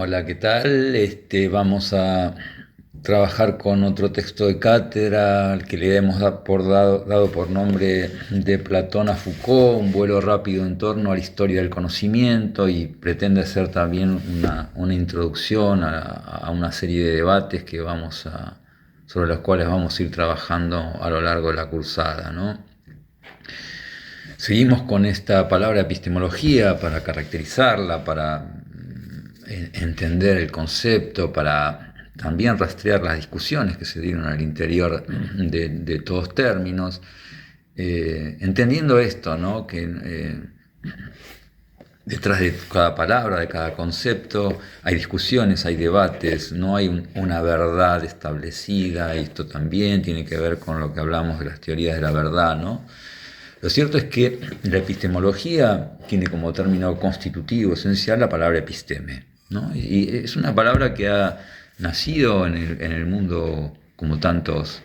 Hola, ¿qué tal? Vamos a trabajar con otro texto de cátedra al que le hemos dado por nombre De Platón a Foucault, un vuelo rápido en torno a la historia del conocimiento, y pretende ser también una introducción a una serie de debates sobre los cuales vamos a ir trabajando a lo largo de la cursada, ¿no? Seguimos con esta palabra epistemología para caracterizarla, para entender el concepto, para también rastrear las discusiones que se dieron al interior de todos términos, entendiendo esto, ¿no? Que detrás de cada palabra, de cada concepto, hay discusiones, hay debates, no hay una verdad establecida, y esto también tiene que ver con lo que hablamos de las teorías de la verdad, ¿no? Lo cierto es que la epistemología tiene como término constitutivo esencial la palabra episteme, ¿no? Y es una palabra que ha nacido en el mundo, como tantos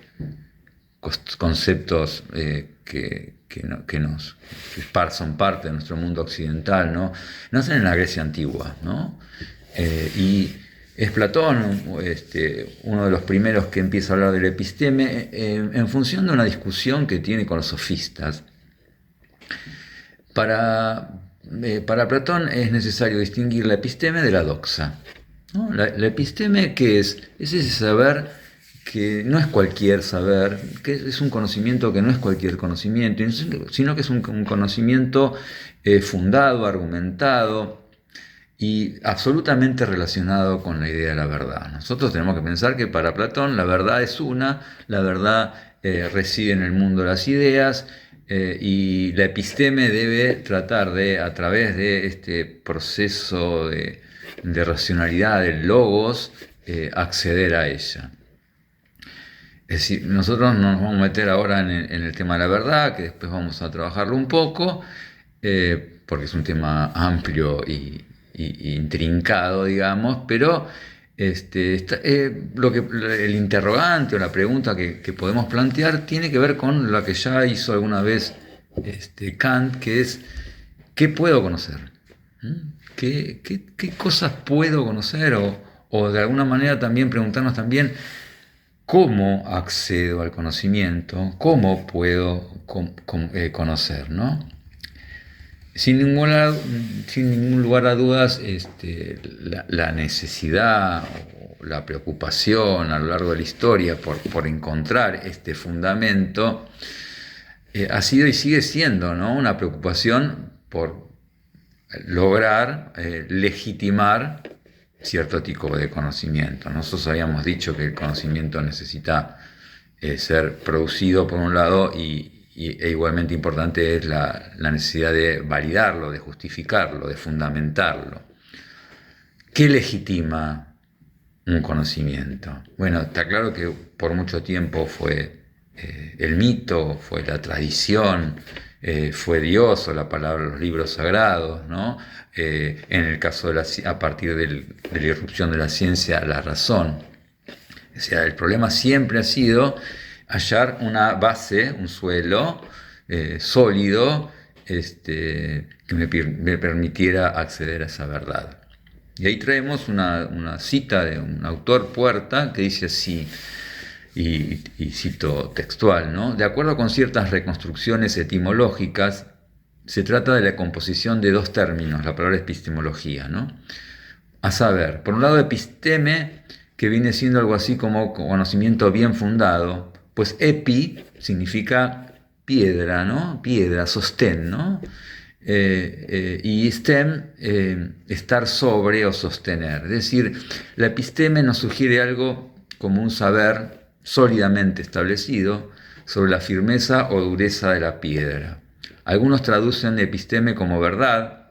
conceptos son parte de nuestro mundo occidental, ¿no? Nacen en la Grecia antigua, ¿no? Y es Platón, uno de los primeros que empieza a hablar del episteme en función de una discusión que tiene con los sofistas. Para Platón es necesario distinguir la episteme de la doxa, ¿no? La episteme, ¿qué es? Es ese saber que no es cualquier saber, que es un conocimiento que no es cualquier conocimiento, sino que es un conocimiento fundado, argumentado y absolutamente relacionado con la idea de la verdad. Nosotros tenemos que pensar que para Platón la verdad es la verdad reside en el mundo de las ideas, y la episteme debe tratar de, a través de este proceso de racionalidad del logos, acceder a ella. Es decir, nosotros nos vamos a meter ahora en el tema de la verdad, que después vamos a trabajarlo un poco, porque es un tema amplio y intrincado, digamos, pero el interrogante o la pregunta que podemos plantear tiene que ver con lo que ya hizo alguna vez Kant, que es: ¿qué puedo conocer? ¿Qué cosas puedo conocer? O de alguna manera también preguntarnos también: ¿cómo accedo al conocimiento? ¿Cómo puedo conocer, ¿no? Sin ningún lugar a dudas, la necesidad o la preocupación a lo largo de la historia por encontrar este fundamento ha sido y sigue siendo, ¿no? Una preocupación por lograr legitimar cierto tipo de conocimiento. Nosotros habíamos dicho que el conocimiento necesita ser producido por un lado, e igualmente importante es la necesidad de validarlo, de justificarlo, de fundamentarlo. ¿Qué legitima un conocimiento? Bueno, está claro que por mucho tiempo fue el mito, fue la tradición, fue Dios o la palabra de los libros sagrados, ¿no? En el caso a partir de la irrupción de la ciencia, la razón. O sea, el problema siempre ha sido hallar una base, un suelo sólido, que me permitiera acceder a esa verdad. Y ahí traemos una cita de un autor, Puerta, que dice así, y cito textual, ¿no? De acuerdo con ciertas reconstrucciones etimológicas, se trata de la composición de dos términos, la palabra epistemología, ¿no? A saber, por un lado, episteme, que viene siendo algo así como conocimiento bien fundado, pues epi significa piedra, ¿no? Piedra, sostén, ¿no? Y stem, estar sobre o sostener. Es decir, la episteme nos sugiere algo como un saber sólidamente establecido sobre la firmeza o dureza de la piedra. Algunos traducen episteme como verdad,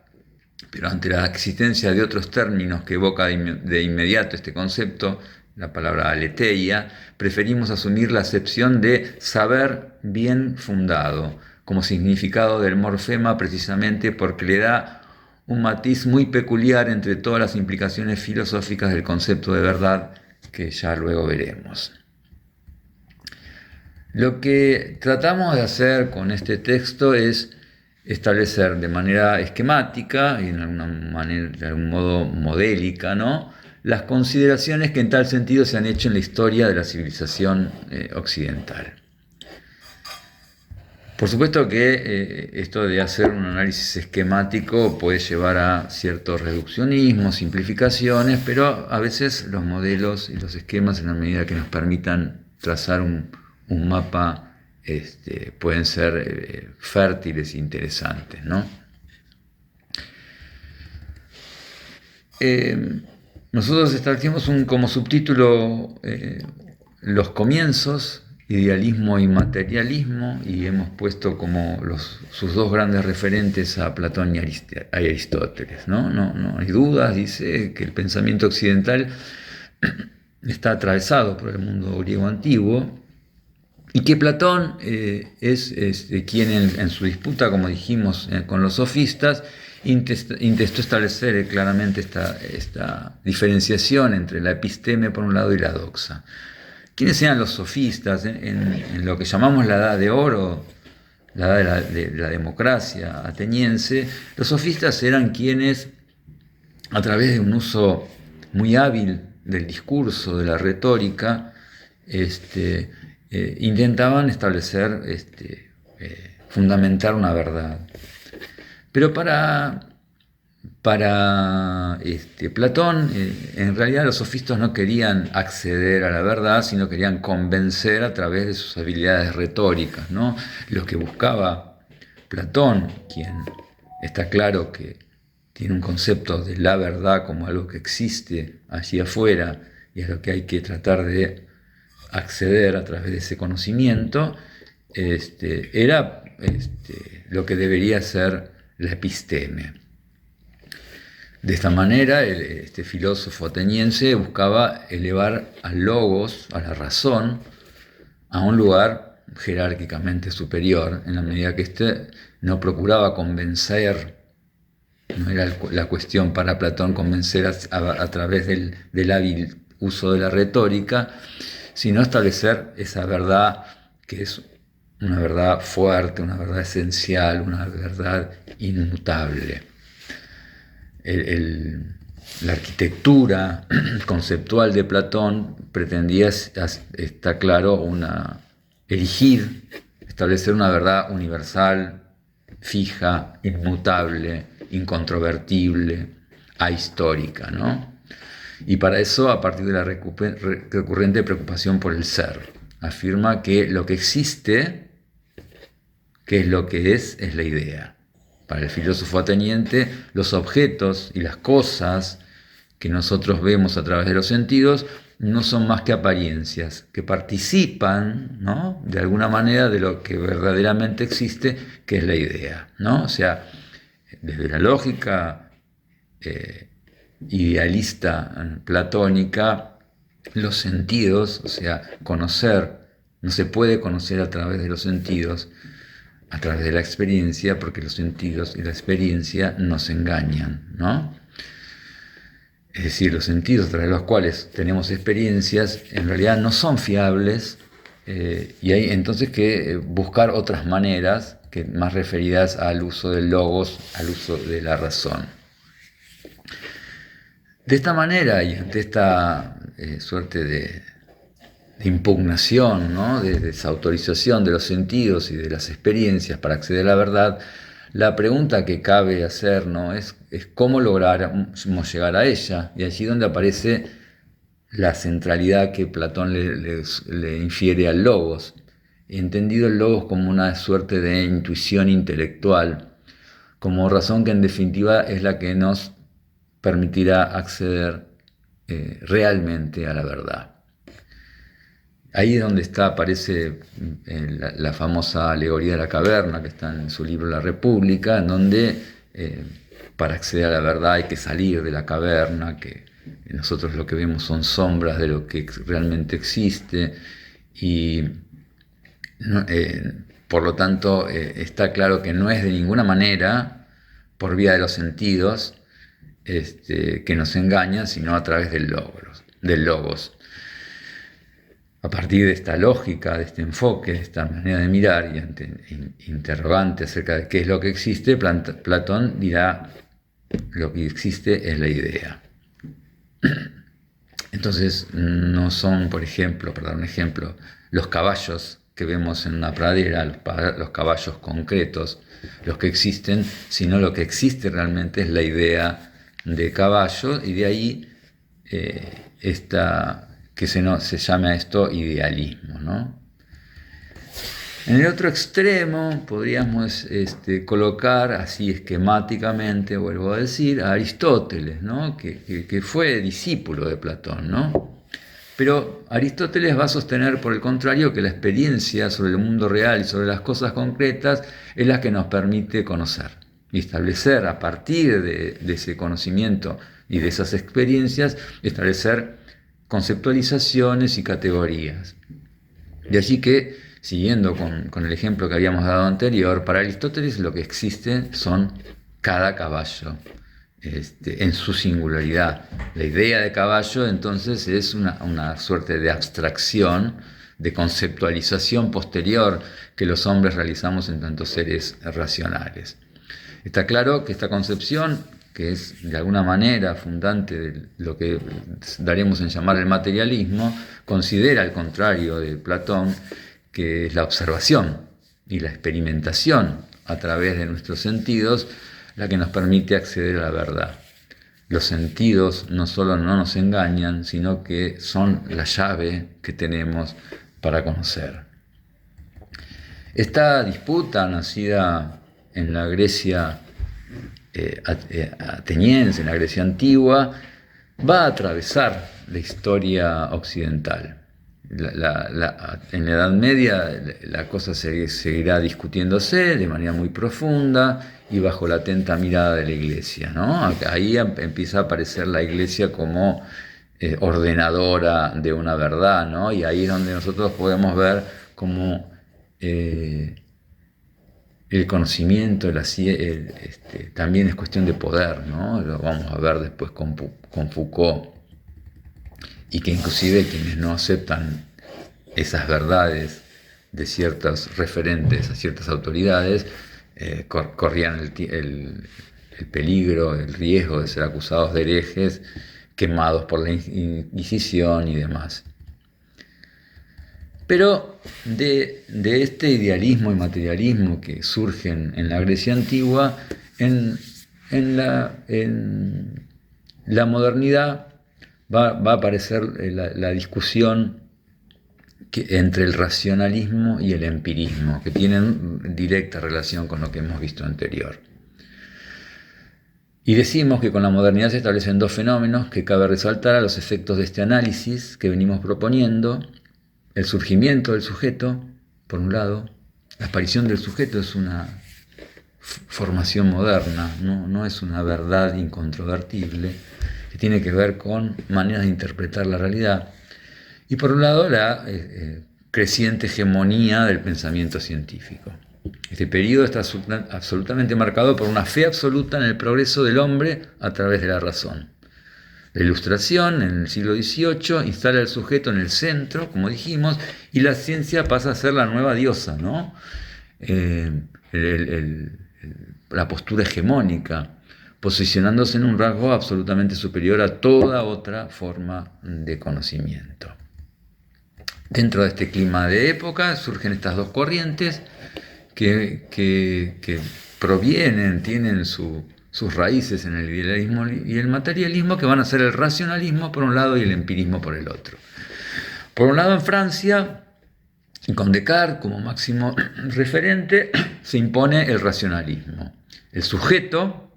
pero ante la existencia de otros términos que evoca de inmediato este concepto, la palabra aletheia, preferimos asumir la acepción de saber bien fundado como significado del morfema, precisamente porque le da un matiz muy peculiar entre todas las implicaciones filosóficas del concepto de verdad, que ya luego veremos. Lo que tratamos de hacer con este texto es establecer de manera esquemática y de algún modo modélica, ¿no?, las consideraciones que en tal sentido se han hecho en la historia de la civilización occidental. Por supuesto que esto de hacer un análisis esquemático puede llevar a cierto reduccionismo, simplificaciones, pero a veces los modelos y los esquemas, en la medida que nos permitan trazar un mapa, pueden ser fértiles e interesantes, ¿no? Nosotros establecimos como subtítulo los comienzos, idealismo y materialismo, y hemos puesto como sus dos grandes referentes a Platón y a Aristóteles, ¿no? No hay dudas, dice, que el pensamiento occidental está atravesado por el mundo griego antiguo, y que Platón es quien en su disputa, como dijimos, con los sofistas, intentó establecer claramente esta diferenciación entre la episteme por un lado y la doxa. ¿Quiénes eran los sofistas en lo que llamamos la Edad de Oro, la edad de la democracia ateniense? Los sofistas eran quienes, a través de un uso muy hábil del discurso, de la retórica, intentaban establecer, fundamentar una verdad. Pero para Platón, en realidad los sofistas no querían acceder a la verdad, sino querían convencer a través de sus habilidades retóricas, ¿no? Lo que buscaba Platón, quien está claro que tiene un concepto de la verdad como algo que existe allí afuera y es lo que hay que tratar de acceder a través de ese conocimiento, era lo que debería ser la episteme. De esta manera, este filósofo ateniense buscaba elevar al logos, a la razón, a un lugar jerárquicamente superior, en la medida que no procuraba convencer, no era la cuestión para Platón convencer a través del hábil uso de la retórica, sino establecer esa verdad que es una verdad fuerte, una verdad esencial, una verdad inmutable. La arquitectura conceptual de Platón pretendía, está claro, establecer una verdad universal, fija, inmutable, incontrovertible, ahistórica, ¿no? Y para eso, a partir de la recurrente preocupación por el ser, afirma que lo que existe, que es lo que es la idea. Para el filósofo ateniense, los objetos y las cosas que nosotros vemos a través de los sentidos no son más que apariencias, que participan, ¿no?, de alguna manera de lo que verdaderamente existe, que es la idea, ¿no? O sea, desde la lógica idealista platónica, los sentidos, o sea, conocer, no se puede conocer a través de los sentidos, a través de la experiencia, porque los sentidos y la experiencia nos engañan, ¿no? Es decir, los sentidos a través de los cuales tenemos experiencias en realidad no son fiables, y hay entonces que buscar otras maneras más referidas al uso del logos, al uso de la razón. De esta manera, y ante esta suerte de impugnación, ¿no?, de desautorización de los sentidos y de las experiencias para acceder a la verdad, la pregunta que cabe hacer, ¿no?, es cómo logramos llegar a ella, y allí donde aparece la centralidad que Platón le infiere al logos, entendido el logos como una suerte de intuición intelectual, como razón que en definitiva es la que nos permitirá acceder realmente a la verdad. Ahí es donde aparece la famosa alegoría de la caverna, que está en su libro La República, en donde para acceder a la verdad hay que salir de la caverna, que nosotros lo que vemos son sombras de lo que realmente existe, y por lo tanto está claro que no es de ninguna manera por vía de los sentidos que nos engañan, sino a través del logos. a partir de esta lógica, de este enfoque, de esta manera de mirar y interrogante acerca de qué es lo que existe, Platón dirá: lo que existe es la idea. Entonces, no son, por ejemplo, para dar un ejemplo, los caballos que vemos en una pradera, los caballos concretos, los que existen, sino lo que existe realmente es la idea de caballo, y de ahí que se llame a esto idealismo, ¿no? En el otro extremo podríamos colocar así esquemáticamente, vuelvo a decir, a Aristóteles, ¿no? que fue discípulo de Platón, ¿no? Pero Aristóteles va a sostener, por el contrario, que la experiencia sobre el mundo real y sobre las cosas concretas es la que nos permite conocer y establecer, a partir de ese conocimiento y de esas experiencias, establecer conceptualizaciones y categorías. De allí que, siguiendo con el ejemplo que habíamos dado anterior, para Aristóteles lo que existe son cada caballo en su singularidad. La idea de caballo entonces es una suerte de abstracción, de conceptualización posterior que los hombres realizamos en tanto seres racionales. Está claro que esta concepción, que es de alguna manera fundante de lo que daremos en llamar el materialismo, considera, al contrario de Platón, que es la observación y la experimentación a través de nuestros sentidos la que nos permite acceder a la verdad. Los sentidos no solo no nos engañan, sino que son la llave que tenemos para conocer. Esta disputa, nacida en la Grecia ateniense, en la Grecia antigua, va a atravesar la historia occidental. En la Edad Media la cosa seguirá discutiéndose de manera muy profunda y bajo la atenta mirada de la Iglesia, ¿no? Ahí empieza a aparecer la Iglesia como ordenadora de una verdad, ¿no? Y ahí es donde nosotros podemos ver cómo el conocimiento, también es cuestión de poder, ¿no? Lo vamos a ver después con Foucault, y que inclusive quienes no aceptan esas verdades de ciertos referentes a ciertas autoridades corrían el peligro, el riesgo de ser acusados de herejes, quemados por la Inquisición y demás. Pero de este idealismo y materialismo que surgen en la Grecia antigua, en la modernidad va a aparecer la discusión entre el racionalismo y el empirismo, que tienen directa relación con lo que hemos visto anterior. Y decimos que con la modernidad se establecen dos fenómenos que cabe resaltar a los efectos de este análisis que venimos proponiendo: el surgimiento del sujeto, por un lado. La aparición del sujeto es una formación moderna, no es una verdad incontrovertible, que tiene que ver con maneras de interpretar la realidad. Y por un lado, la creciente hegemonía del pensamiento científico. Este periodo está absolutamente marcado por una fe absoluta en el progreso del hombre a través de la razón. La Ilustración, en el siglo XVIII, instala al sujeto en el centro, como dijimos, y la ciencia pasa a ser la nueva diosa, ¿no? La postura hegemónica, posicionándose en un rasgo absolutamente superior a toda otra forma de conocimiento. Dentro de este clima de época surgen estas dos corrientes que tienen sus raíces en el idealismo y el materialismo, que van a ser el racionalismo por un lado y el empirismo por el otro. Por un lado, en Francia, con Descartes como máximo referente, se impone el racionalismo. El sujeto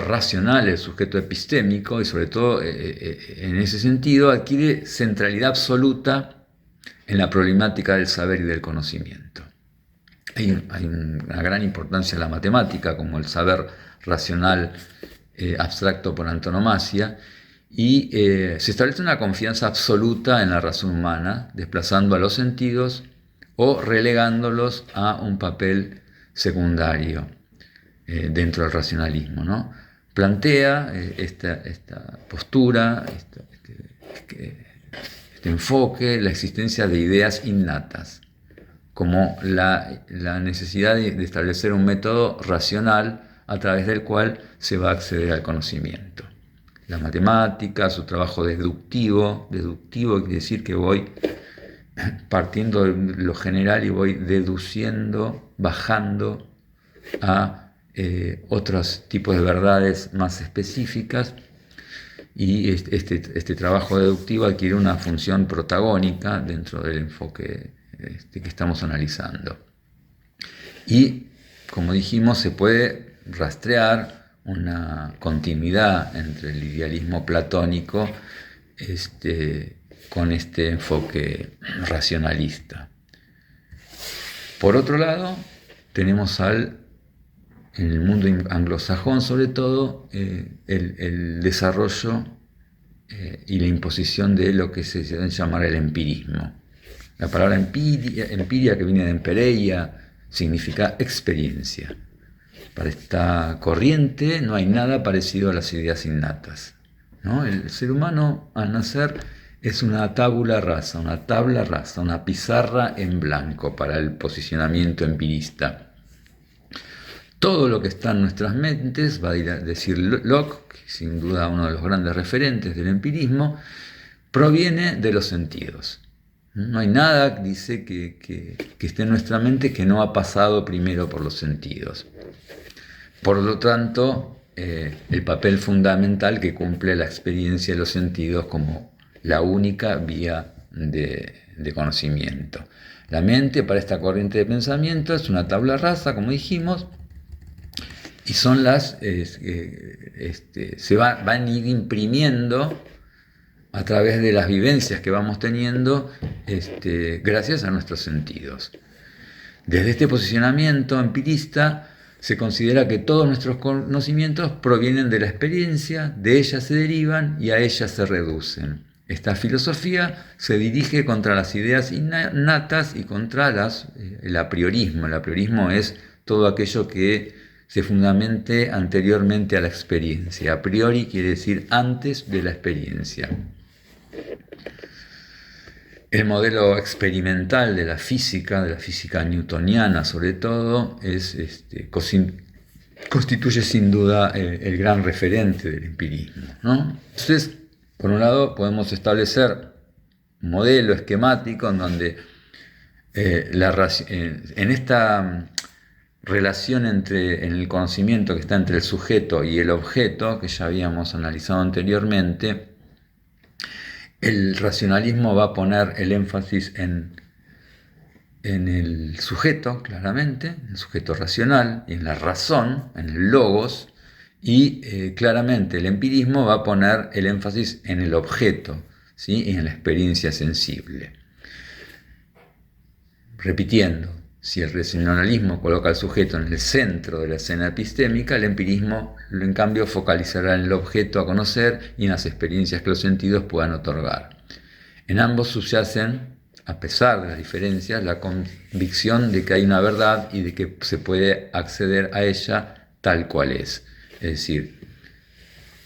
racional, el sujeto epistémico, y sobre todo en ese sentido, adquiere centralidad absoluta en la problemática del saber y del conocimiento. Hay una gran importancia en la matemática como el saber racional abstracto por antonomasia, y se establece una confianza absoluta en la razón humana, desplazando a los sentidos o relegándolos a un papel secundario dentro del racionalismo, ¿no? Plantea esta postura, este este enfoque la existencia de ideas innatas, como la necesidad de establecer un método racional a través del cual se va a acceder al conocimiento. La matemática, su trabajo deductivo quiere decir que voy partiendo de lo general y voy deduciendo, bajando a otros tipos de verdades más específicas, y este trabajo deductivo adquiere una función protagónica dentro del enfoque que estamos analizando. Y, como dijimos, se puede rastrear una continuidad entre el idealismo platónico con este enfoque racionalista. Por otro lado, tenemos en el mundo anglosajón, sobre todo, el desarrollo y la imposición de lo que se debe llamar el empirismo. La palabra empiria, que viene de empereia, significa experiencia. Para esta corriente no hay nada parecido a las ideas innatas, ¿no? El ser humano, al nacer, es una tabula rasa, una pizarra en blanco para el posicionamiento empirista. Todo lo que está en nuestras mentes, va a decir Locke, que sin duda uno de los grandes referentes del empirismo, proviene de los sentidos. No hay nada, dice, que esté en nuestra mente que no ha pasado primero por los sentidos. Por lo tanto, el papel fundamental que cumple la experiencia de los sentidos como la única vía de conocimiento. La mente, para esta corriente de pensamiento, es una tabla rasa, como dijimos, y son se van a ir imprimiendo a través de las vivencias que vamos teniendo, gracias a nuestros sentidos. Desde este posicionamiento empirista se considera que todos nuestros conocimientos provienen de la experiencia, de ella se derivan y a ella se reducen. Esta filosofía se dirige contra las ideas innatas y contra el apriorismo. El apriorismo es todo aquello que se fundamente anteriormente a la experiencia. A priori quiere decir antes de la experiencia. El modelo experimental de la física newtoniana sobre todo, constituye sin duda el gran referente del empirismo, ¿no? Entonces, por un lado, podemos establecer un modelo esquemático en donde en esta relación en el conocimiento que está entre el sujeto y el objeto, que ya habíamos analizado anteriormente, el racionalismo va a poner el énfasis en el sujeto, claramente, en el sujeto racional, y en la razón, en el logos, y claramente el empirismo va a poner el énfasis en el objeto, ¿sí? Y en la experiencia sensible. Repitiendo, si el racionalismo coloca al sujeto en el centro de la escena epistémica, el empirismo, en cambio, focalizará en el objeto a conocer y en las experiencias que los sentidos puedan otorgar. En ambos subyacen, a pesar de las diferencias, la convicción de que hay una verdad y de que se puede acceder a ella tal cual es. Es decir,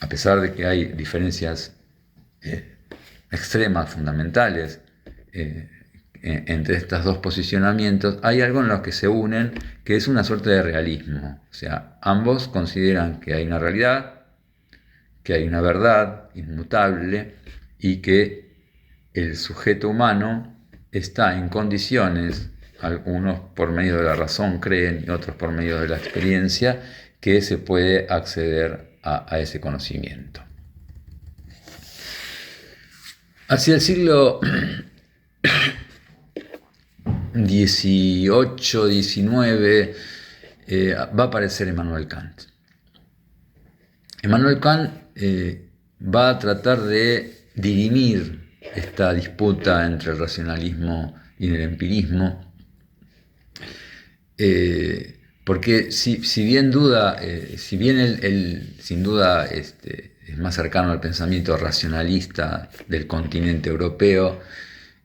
a pesar de que hay diferencias extremas, fundamentales, entre estos dos posicionamientos, hay algo en lo que se unen, que es una suerte de realismo. O sea, ambos consideran que hay una realidad, que hay una verdad inmutable y que el sujeto humano está en condiciones, algunos por medio de la razón creen y otros por medio de la experiencia, que se puede acceder a ese conocimiento. Hacia el siglo XVIII, XIX, va a aparecer Immanuel Kant. Immanuel Kant va a tratar de dirimir esta disputa entre el racionalismo y el empirismo, porque si bien él sin duda es más cercano al pensamiento racionalista del continente europeo,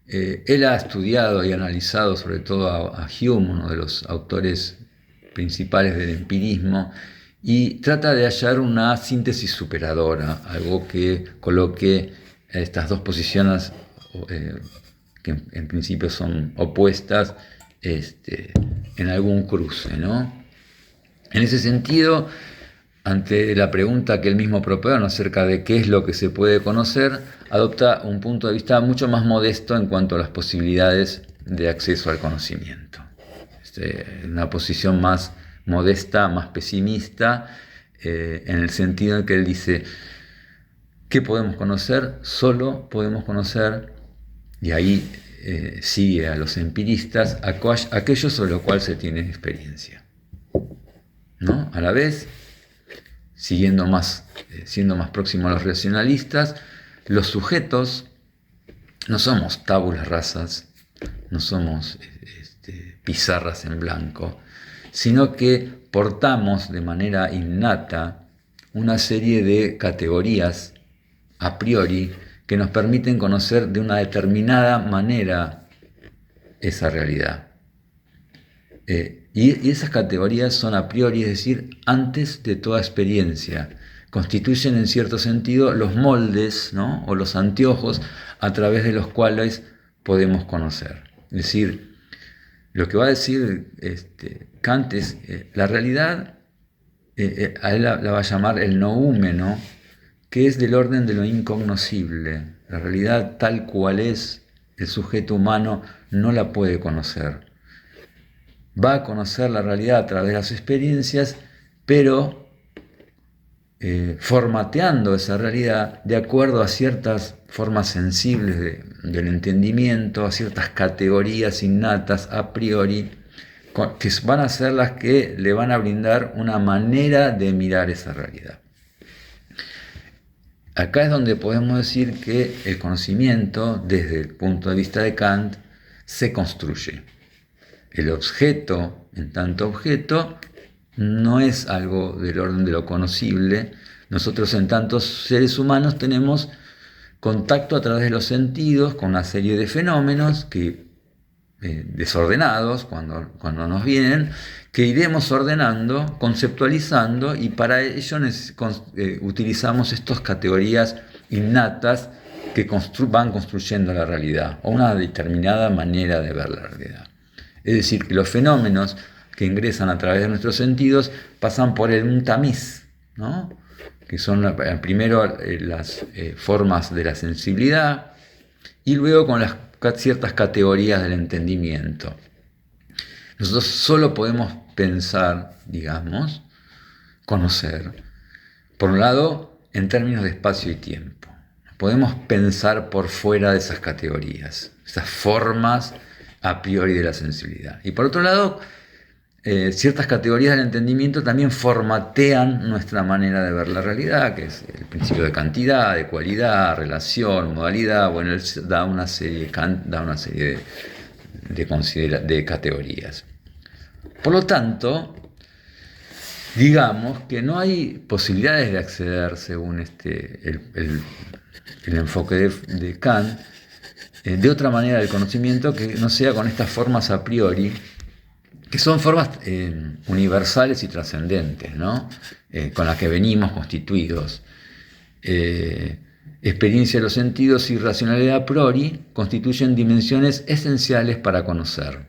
él ha estudiado y analizado sobre todo a Hume, uno de los autores principales del empirismo, y trata de hallar una síntesis superadora, algo que coloque estas dos posiciones que en principio son opuestas, en algún cruce, ¿no? En ese sentido, ante la pregunta que él mismo propone acerca de qué es lo que se puede conocer, adopta un punto de vista mucho más modesto en cuanto a las posibilidades de acceso al conocimiento. Una posición más modesta, más pesimista, en el sentido en que él dice: ¿qué podemos conocer? Solo podemos conocer, y ahí sigue a los empiristas, aquello sobre lo cual se tiene experiencia, ¿no? A la vez, siendo más próximo a los racionalistas, los sujetos no somos tábulas rasas, no somos pizarras en blanco, sino que portamos de manera innata una serie de categorías a priori que nos permiten conocer de una determinada manera esa realidad. Y esas categorías son a priori, es decir, antes de toda experiencia. Constituyen en cierto sentido los moldes, ¿no?, o los anteojos a través de los cuales podemos conocer. Es decir, lo que va a decir Kant es la realidad, a él la va a llamar el noúmeno, que es del orden de lo incognoscible. La realidad tal cual es, el sujeto humano no la puede conocer. Va a conocer la realidad a través de las experiencias, pero formateando esa realidad de acuerdo a ciertas formas sensibles del entendimiento, a ciertas categorías innatas a priori, que van a ser las que le van a brindar una manera de mirar esa realidad. Acá es donde podemos decir que el conocimiento, desde el punto de vista de Kant, se construye. El objeto, en tanto objeto, no es algo del orden de lo conocible. Nosotros, en tantos seres humanos, tenemos contacto a través de los sentidos con una serie de fenómenos que, desordenados cuando nos vienen, que iremos ordenando, conceptualizando, y para ello utilizamos estas categorías innatas que van construyendo la realidad, o una determinada manera de ver la realidad. Es decir, que los fenómenos que ingresan a través de nuestros sentidos pasan por un tamiz, ¿no?, que son primero las formas de la sensibilidad y luego con las ciertas categorías del entendimiento. Nosotros solo podemos pensar, digamos, conocer, por un lado, en términos de espacio y tiempo. Podemos pensar por fuera de esas categorías, esas formas a priori de la sensibilidad. Y por otro lado, ciertas categorías del entendimiento también formatean nuestra manera de ver la realidad, que es el principio de cantidad, de cualidad, relación, modalidad. Bueno, él da una serie de categorías. Por lo tanto, digamos que no hay posibilidades de acceder, según el enfoque de Kant, de otra manera del conocimiento que no sea con estas formas a priori, que son formas universales y trascendentes, ¿no?, con las que venimos constituidos. Experiencia de los sentidos y racionalidad a priori constituyen dimensiones esenciales para conocer.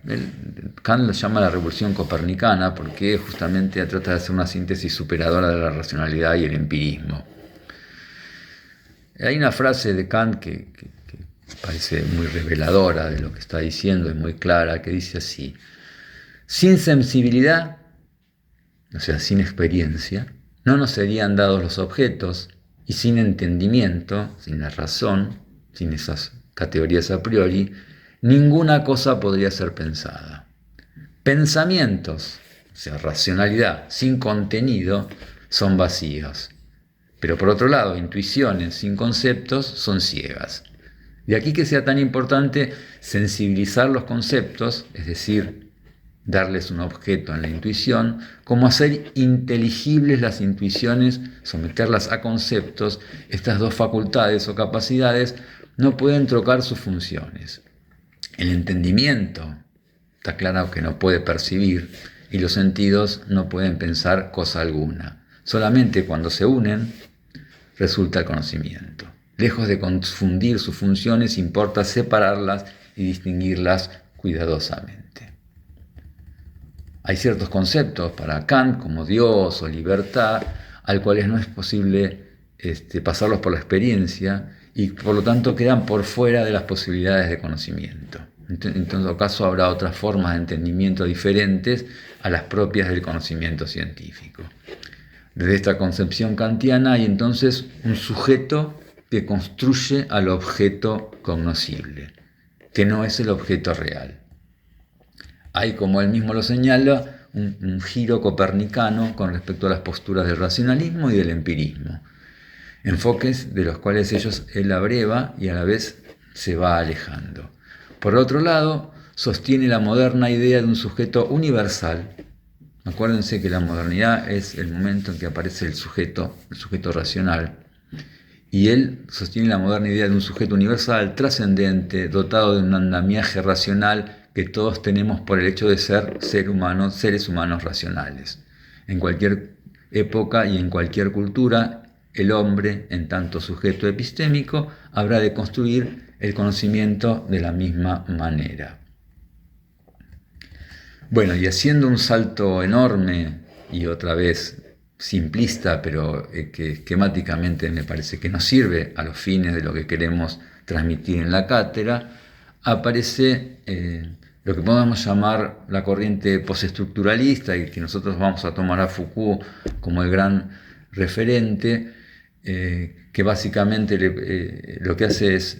Kant lo llama la revolución copernicana porque justamente trata de hacer una síntesis superadora de la racionalidad y el empirismo. Hay una frase de Kant que parece muy reveladora de lo que está diciendo, es muy clara, que dice así: sin sensibilidad, o sea, sin experiencia, no nos serían dados los objetos, y sin entendimiento, sin la razón, sin esas categorías a priori, ninguna cosa podría ser pensada. Pensamientos, o sea, racionalidad sin contenido, son vacíos. Pero por otro lado, intuiciones sin conceptos son ciegas. De aquí que sea tan importante sensibilizar los conceptos, es decir, darles un objeto en la intuición, como hacer inteligibles las intuiciones, someterlas a conceptos. Estas dos facultades o capacidades no pueden trocar sus funciones. El entendimiento está claro que no puede percibir y los sentidos no pueden pensar cosa alguna. Solamente cuando se unen resulta el conocimiento. Lejos de confundir sus funciones, importa separarlas y distinguirlas cuidadosamente. Hay ciertos conceptos para Kant, como Dios o libertad, al cuales no es posible pasarlos por la experiencia y por lo tanto quedan por fuera de las posibilidades de conocimiento. En todo caso habrá otras formas de entendimiento diferentes a las propias del conocimiento científico. Desde esta concepción kantiana hay entonces un sujeto que construye al objeto cognoscible, que no es el objeto real. Hay, como él mismo lo señala, un giro copernicano con respecto a las posturas del racionalismo y del empirismo, enfoques de los cuales él abreva y a la vez se va alejando. Por otro lado, sostiene la moderna idea de un sujeto universal. Acuérdense que la modernidad es el momento en que aparece el sujeto racional, y él sostiene la moderna idea de un sujeto universal, trascendente, dotado de un andamiaje racional que todos tenemos por el hecho de ser seres humanos racionales. En cualquier época y en cualquier cultura, el hombre, en tanto sujeto epistémico, habrá de construir el conocimiento de la misma manera. Bueno, y haciendo un salto enorme y otra vez simplista, pero que esquemáticamente me parece que nos sirve a los fines de lo que queremos transmitir en la cátedra, aparece lo que podemos llamar la corriente postestructuralista, y que nosotros vamos a tomar a Foucault como el gran referente, que básicamente lo que hace es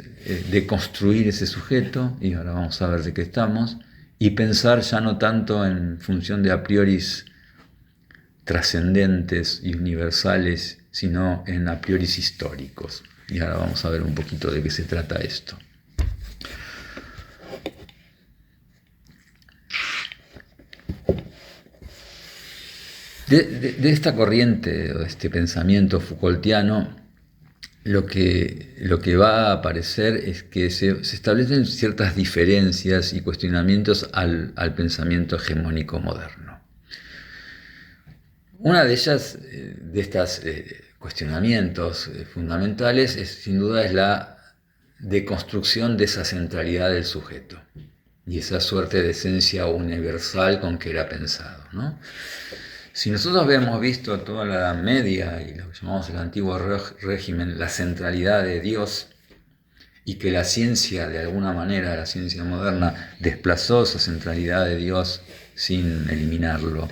deconstruir ese sujeto, y ahora vamos a ver de qué estamos, y pensar ya no tanto en función de a prioris trascendentes y universales, sino en a prioris históricos. Y ahora vamos a ver un poquito de qué se trata esto. De esta corriente, o de este pensamiento Foucaultiano, lo que va a aparecer es que se establecen ciertas diferencias y cuestionamientos al pensamiento hegemónico moderno. Una de ellas, de estos cuestionamientos fundamentales, sin duda es la deconstrucción de esa centralidad del sujeto y esa suerte de esencia universal con que era pensado, ¿no? Si nosotros habíamos visto toda la Edad Media y lo que llamamos el antiguo régimen, la centralidad de Dios, y que la ciencia, de alguna manera, la ciencia moderna, desplazó esa centralidad de Dios sin eliminarlo,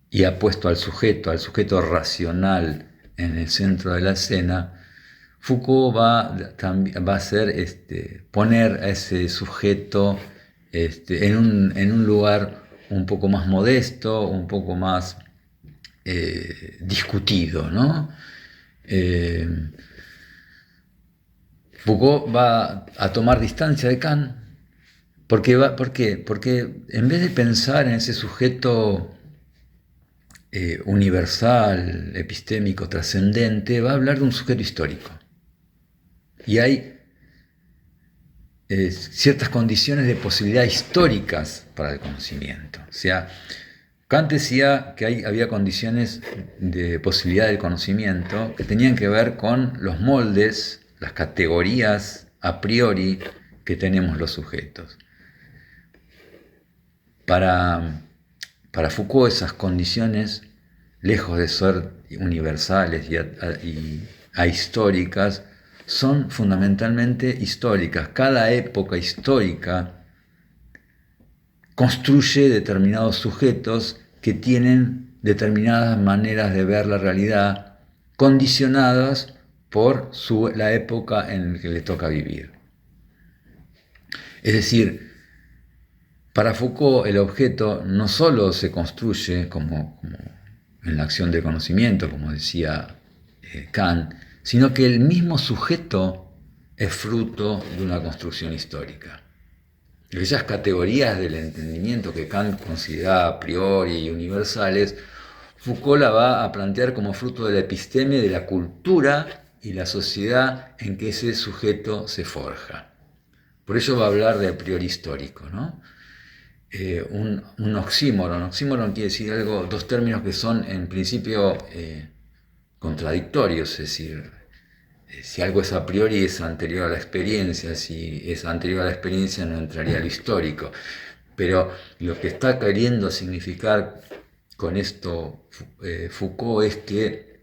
y ha puesto al sujeto racional en el centro de la escena, Foucault va a hacer poner a ese sujeto en un lugar un poco más modesto, un poco más discutido, ¿no? Foucault va a tomar distancia de Kant. ¿Por qué? Porque en vez de pensar en ese sujeto universal, epistémico, trascendente, va a hablar de un sujeto histórico. Y hay ciertas condiciones de posibilidad históricas para el conocimiento. O sea, Kant decía que había condiciones de posibilidad del conocimiento que tenían que ver con los moldes, las categorías a priori que tenemos los sujetos. Para Foucault, esas condiciones, lejos de ser universales y ahistóricas, son fundamentalmente históricas. Cada época histórica construye determinados sujetos que tienen determinadas maneras de ver la realidad, condicionadas por la época en la que le toca vivir. Es decir, para Foucault el objeto no solo se construye como en la acción del conocimiento, como decía Kant, sino que el mismo sujeto es fruto de una construcción histórica. Esas categorías del entendimiento que Kant consideraba a priori universales, Foucault la va a plantear como fruto de la episteme de la cultura y la sociedad en que ese sujeto se forja. Por ello va a hablar de a priori histórico, ¿no? Un oxímoron. Oxímoron quiere decir dos términos que son en principio contradictorios, es decir, Si algo es a priori, es anterior a la experiencia. Si es anterior a la experiencia, no entraría a lo histórico. Pero lo que está queriendo significar con esto Foucault es que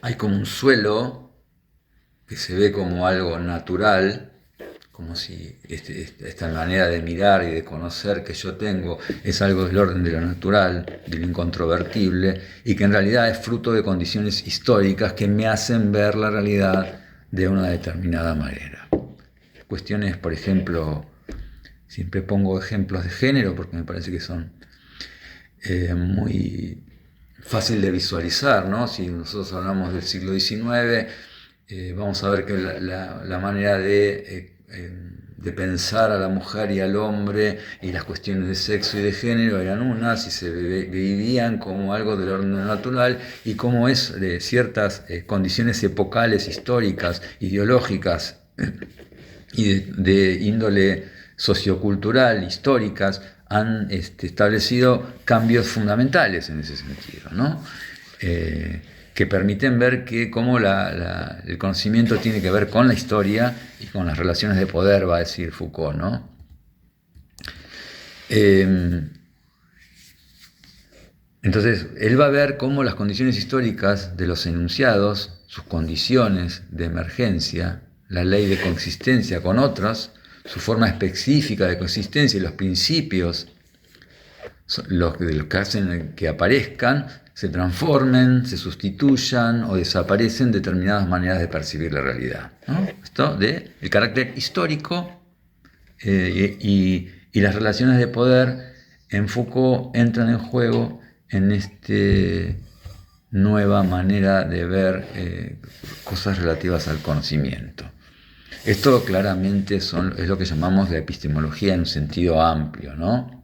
hay como un suelo que se ve como algo natural, como si esta manera de mirar y de conocer que yo tengo es algo del orden de lo natural, de lo incontrovertible, y que en realidad es fruto de condiciones históricas que me hacen ver la realidad de una determinada manera. Cuestiones, por ejemplo, siempre pongo ejemplos de género porque me parece que son muy fácil de visualizar, ¿no? Si nosotros hablamos del siglo XIX, vamos a ver que la manera de pensar a la mujer y al hombre y las cuestiones de sexo y de género eran unas y se vivían como algo del orden natural, y como es de ciertas condiciones epocales, históricas, ideológicas y de índole sociocultural, históricas, han establecido cambios fundamentales en ese sentido, ¿no? Que permiten ver que cómo el conocimiento tiene que ver con la historia y con las relaciones de poder, va a decir Foucault, ¿no? Entonces, él va a ver cómo las condiciones históricas de los enunciados, sus condiciones de emergencia, la ley de coexistencia con otros, su forma específica de coexistencia y los principios los que hacen que aparezcan, se transformen, se sustituyan o desaparecen determinadas maneras de percibir la realidad, ¿no? Esto de el carácter histórico y las relaciones de poder en Foucault entran en juego en esta nueva manera de ver cosas relativas al conocimiento. Esto claramente es lo que llamamos la epistemología en un sentido amplio, ¿no?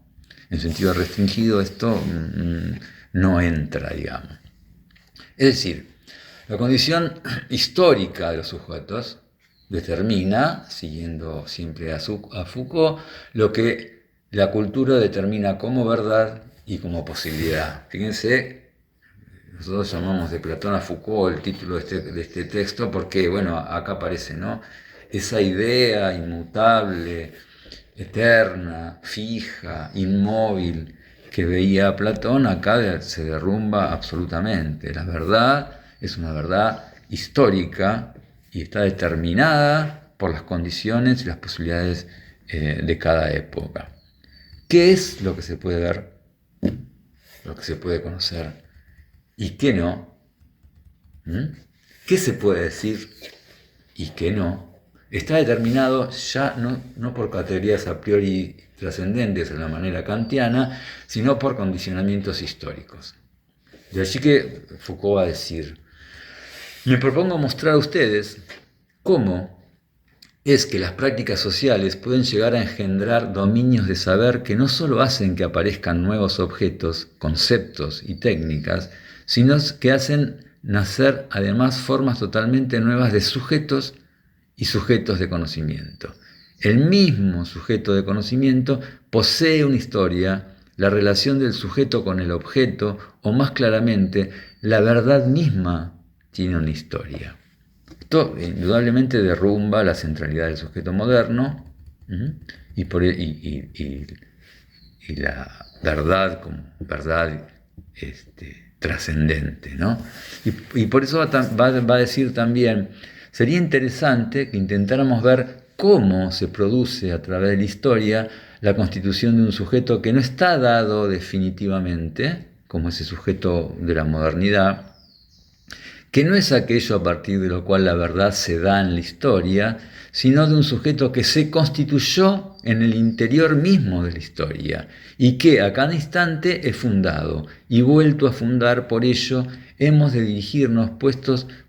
En sentido restringido esto no entra, digamos. Es decir, la condición histórica de los sujetos determina, siguiendo siempre a Foucault, lo que la cultura determina como verdad y como posibilidad. Fíjense, nosotros llamamos de Platón a Foucault el título de este texto porque, bueno, acá aparece, ¿no? Esa idea inmutable, eterna, fija, inmóvil que veía Platón, acá se derrumba absolutamente. La verdad es una verdad histórica y está determinada por las condiciones y las posibilidades de cada época. ¿Qué es lo que se puede ver, lo que se puede conocer y qué no? ¿Qué se puede decir y qué no? Está determinado ya no por categorías a priori trascendentes en la manera kantiana, sino por condicionamientos históricos. De allí que Foucault va a decir: me propongo mostrar a ustedes cómo es que las prácticas sociales pueden llegar a engendrar dominios de saber que no solo hacen que aparezcan nuevos objetos, conceptos y técnicas, sino que hacen nacer además formas totalmente nuevas de sujetos y sujetos de conocimiento. El mismo sujeto de conocimiento posee una historia, la relación del sujeto con el objeto, o más claramente, la verdad misma tiene una historia. Esto indudablemente derrumba la centralidad del sujeto moderno y la verdad como verdad trascendente, ¿no? Y por eso va a decir también: sería interesante que intentáramos ver cómo se produce a través de la historia la constitución de un sujeto que no está dado definitivamente, como ese sujeto de la modernidad, que no es aquello a partir de lo cual la verdad se da en la historia, sino de un sujeto que se constituyó en el interior mismo de la historia y que a cada instante es fundado y vuelto a fundar. Por ello hemos de dirigirnos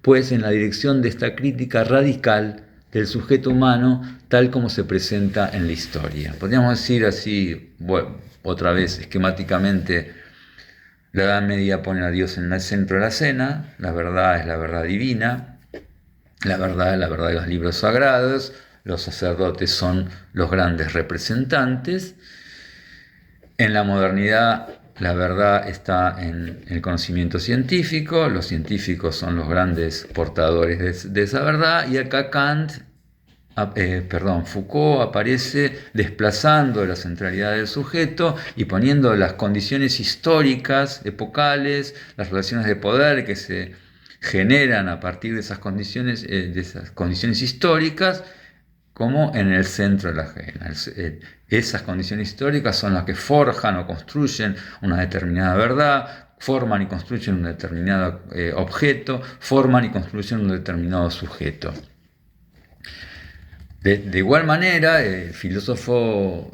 pues en la dirección de esta crítica radical del sujeto humano tal como se presenta en la historia. Podríamos decir así, bueno, otra vez esquemáticamente: la Edad Media pone a Dios en el centro de la escena, la verdad es la verdad divina, la verdad es la verdad de los libros sagrados, los sacerdotes son los grandes representantes. En la modernidad la verdad está en el conocimiento científico, los científicos son los grandes portadores de esa verdad, y acá Foucault aparece desplazando la centralidad del sujeto y poniendo las condiciones históricas, epocales, las relaciones de poder que se generan a partir de esas condiciones históricas, como en el centro de la agenda. Esas condiciones históricas son las que forjan o construyen una determinada verdad, forman y construyen un determinado objeto, forman y construyen un determinado sujeto. De igual manera, el filósofo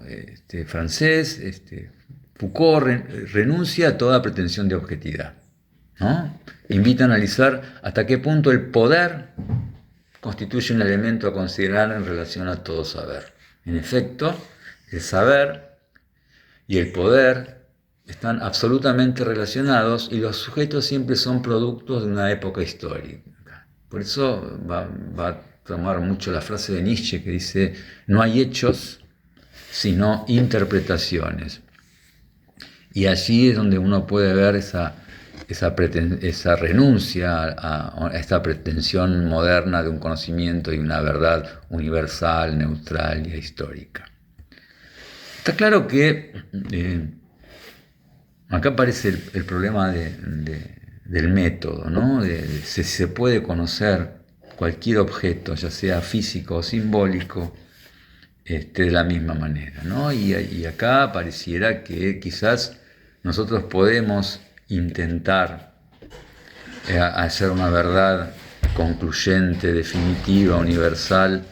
francés Foucault renuncia a toda pretensión de objetividad, ¿no? Invita a analizar hasta qué punto el poder constituye un elemento a considerar en relación a todo saber. En efecto, el saber y el poder están absolutamente relacionados y los sujetos siempre son productos de una época histórica. Por eso va a tomar mucho la frase de Nietzsche que dice: no hay hechos sino interpretaciones. Y allí es donde uno puede ver esa renuncia a esta pretensión moderna de un conocimiento y una verdad universal, neutral y histórica. Está claro que acá aparece el problema del método, ¿no? Se puede conocer cualquier objeto, ya sea físico o simbólico, de la misma manera, ¿no? Y acá pareciera que quizás nosotros podemos intentar hacer una verdad concluyente, definitiva, universal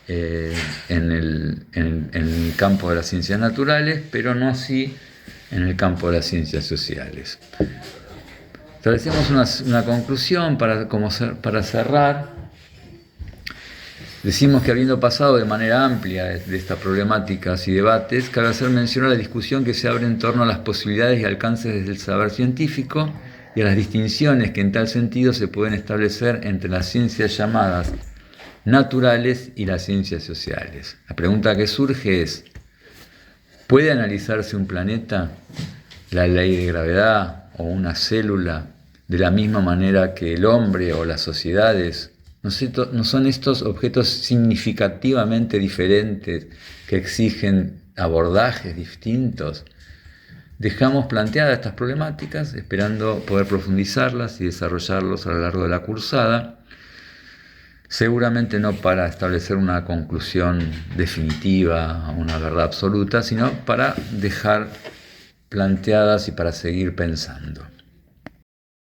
en el campo de las ciencias naturales, pero no así en el campo de las ciencias sociales. Establecemos una conclusión para cerrar. Decimos que, habiendo pasado de manera amplia de estas problemáticas y debates, cabe hacer mención a la discusión que se abre en torno a las posibilidades y alcances del saber científico y a las distinciones que en tal sentido se pueden establecer entre las ciencias llamadas naturales y las ciencias sociales. La pregunta que surge es: ¿puede analizarse un planeta, la ley de gravedad o una célula de la misma manera que el hombre o las sociedades? ¿No son estos objetos significativamente diferentes que exigen abordajes distintos? Dejamos planteadas estas problemáticas, esperando poder profundizarlas y desarrollarlos a lo largo de la cursada, seguramente no para establecer una conclusión definitiva, una verdad absoluta, sino para dejar planteadas y para seguir pensando.